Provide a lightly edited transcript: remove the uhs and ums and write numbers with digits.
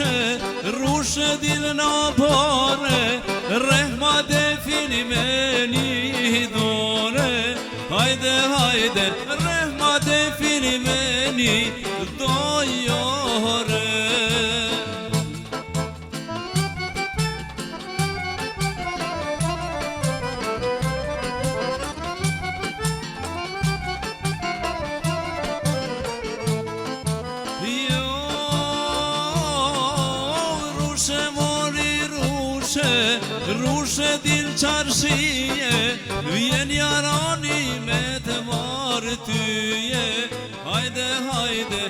rushe dil në pare, rehma defini me një dore. Hajde, hajde, rehma defini me një dojore. Rushe dil qarshie, vjen jarani me të marë tyje. Hajde, hajde,